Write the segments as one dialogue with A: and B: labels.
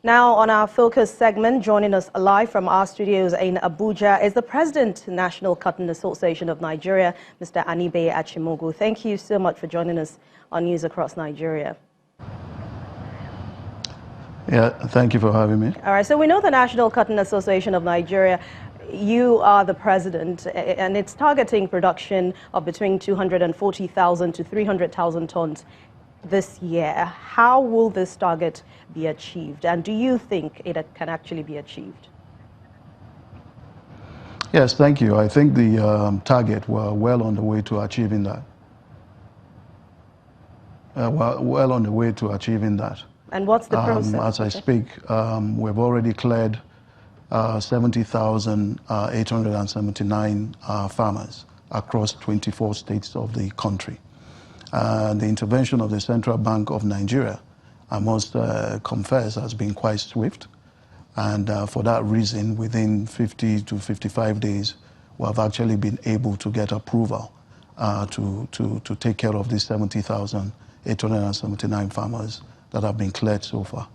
A: Now, on our focus segment, joining us live from our studios in Abuja is the President, National Cotton Association of Nigeria, Mr. Anibe Achimogu. Thank you so much for joining us on News Across Nigeria.
B: Yeah, thank you for having me.
A: All right, so we know the National Cotton Association of Nigeria, you are the president, and it's targeting production of between 240,000 to 300,000 tons this year. How will this target be achieved, and do you think it can actually be achieved?
B: Yes, thank you. I think the target, we're well on the way to achieving that. We're well on the way to achieving that.
A: And what's the process?
B: As I speak, we've already cleared 70,879 farmers across 24 states of the country. The intervention of the Central Bank of Nigeria, I must confess, has been quite swift. And for that reason, within 50 to 55 days, we have actually been able to get approval to take care of these 70,879 farmers that have been cleared so far.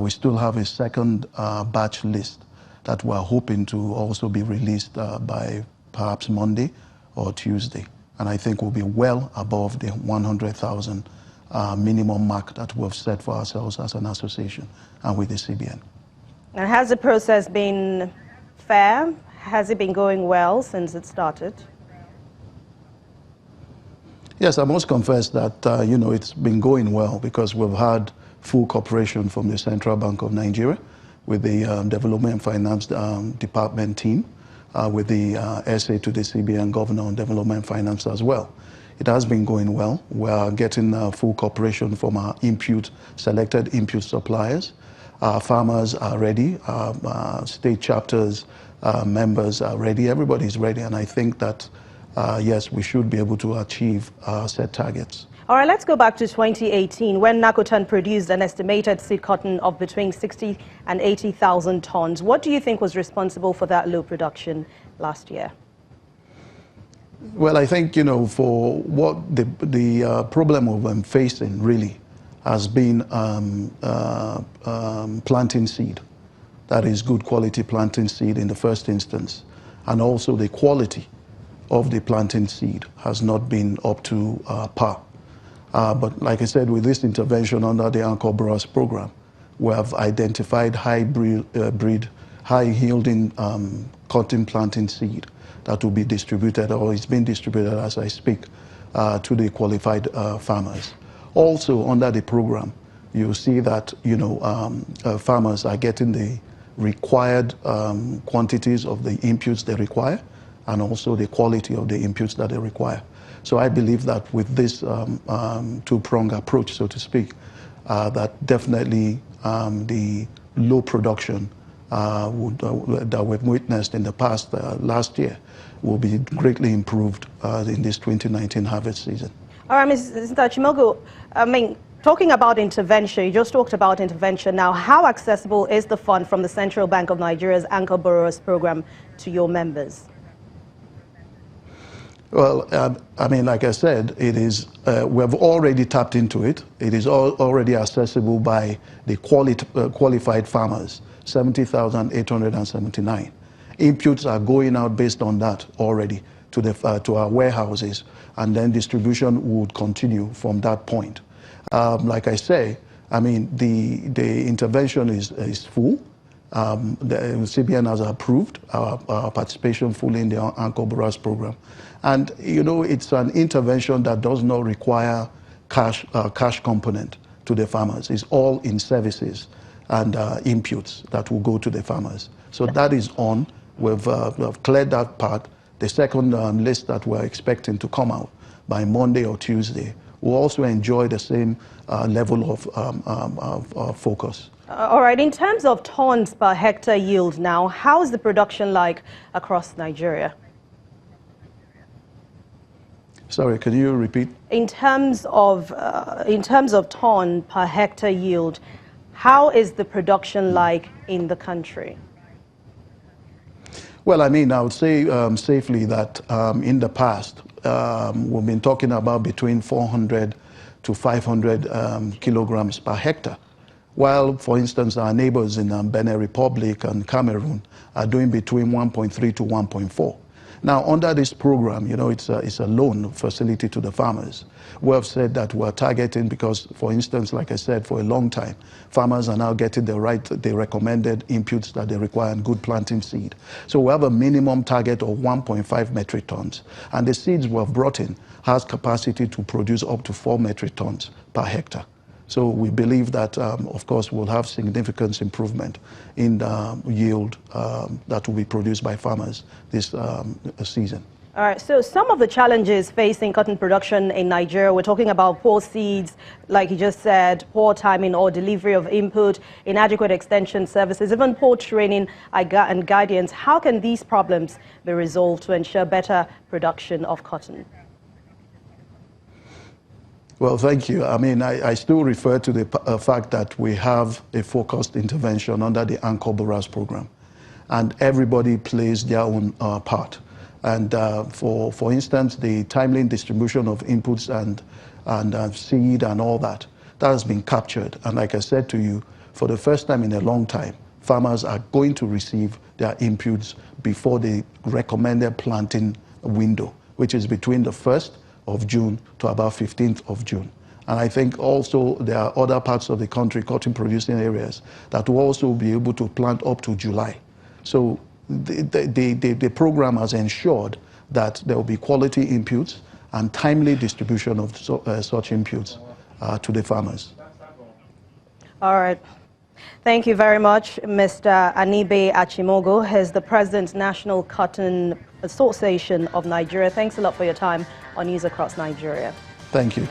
B: We still have a second batch list that we're hoping to also be released by perhaps Monday or Tuesday. And I think we'll be well above the 100,000 minimum mark that we've set for ourselves as an association and with the CBN.
A: And has the process been fair? Has it been going well since it started?
B: Yes, I must confess that, it's been going well because we've had full cooperation from the Central Bank of Nigeria with the Development Finance Department team, with the SA to the CBN Governor on Development Finance as well. It has been going well. We are getting full cooperation from our selected input suppliers. Our farmers are ready, state chapters members are ready, everybody's ready, and I think that, yes, we should be able to achieve set targets.
A: All right, let's go back to 2018 when Nakotan produced an estimated seed cotton of between 60 and 80,000 tons. What do you think was responsible for that low production last year?
B: Well, I think, for what the problem we've been facing really has been planting seed. That is good quality planting seed in the first instance. And also the quality of the planting seed has not been up to par. But like I said, with this intervention under the Analyses program, we have identified high-yielding cotton planting seed that will be distributed, or is being distributed as I speak, to the qualified farmers. Also, under the program, you see that farmers are getting the required quantities of the inputs they require, and also the quality of the inputs that they require. So I believe that with this two-pronged approach, so to speak, that definitely the low production that we've witnessed in the past last year will be greatly improved in this 2019 harvest season.
A: All right, Mr. Achimogu, talking about intervention, you just talked about intervention now. How accessible is the fund from the Central Bank of Nigeria's Anchor Borrowers Program to your members?
B: Well, like I said, it is, we have already tapped into it. It is already accessible by the qualified farmers, 70,879. Inputs are going out based on that already to our warehouses, and then distribution would continue from that point. Like I say, the intervention is full. The CBN has approved our participation fully in the Anchor Borrowers program. And, it's an intervention that does not require cash component to the farmers. It's all in services and inputs that will go to the farmers. So that is on. We've cleared that part. The second list that we're expecting to come out by Monday or Tuesday will also enjoy the same level of focus.
A: All right, in terms of tons per hectare yield now, how is the production like across Nigeria?
B: Sorry, could you repeat?
A: In terms of ton per hectare yield, how is the production like in the country?
B: Well, I would say safely that in the past, we've been talking about between 400 to 500 kilograms per hectare while, for instance, our neighbors in Benin Republic and Cameroon are doing between 1.3 to 1.4. Now, under this program, you know, it's a loan facility to the farmers. We have said that we're targeting because, for instance, like I said, for a long time, farmers are now getting the recommended inputs that they require and good planting seed. So we have a minimum target of 1.5 metric tons. And the seeds we have brought in has capacity to produce up to 4 metric tons per hectare. So we believe that, of course, we'll have significant improvement in the yield that will be produced by farmers this season.
A: All right, so some of the challenges facing cotton production in Nigeria, we're talking about poor seeds, like you just said, poor timing or delivery of input, inadequate extension services, even poor training and guidance. How can these problems be resolved to ensure better production of cotton?
B: Well, thank you. I mean, I still refer to the fact that we have a focused intervention under the Anchor Borers program, and everybody plays their own part. And for instance, the timely distribution of inputs and seed and all that has been captured. And like I said to you, for the first time in a long time, farmers are going to receive their inputs before the recommended planting window, which is between the 1st of June to about 15th of June. And I think also there are other parts of the country, cotton producing areas, that will also be able to plant up to July. So the program has ensured that there will be quality inputs and timely distribution of such inputs to the farmers.
A: All right. Thank you very much, Mr. Anibe Achimogo. He's the President, National Cotton Association of Nigeria. Thanks a lot for your time on News Across Nigeria.
B: Thank you.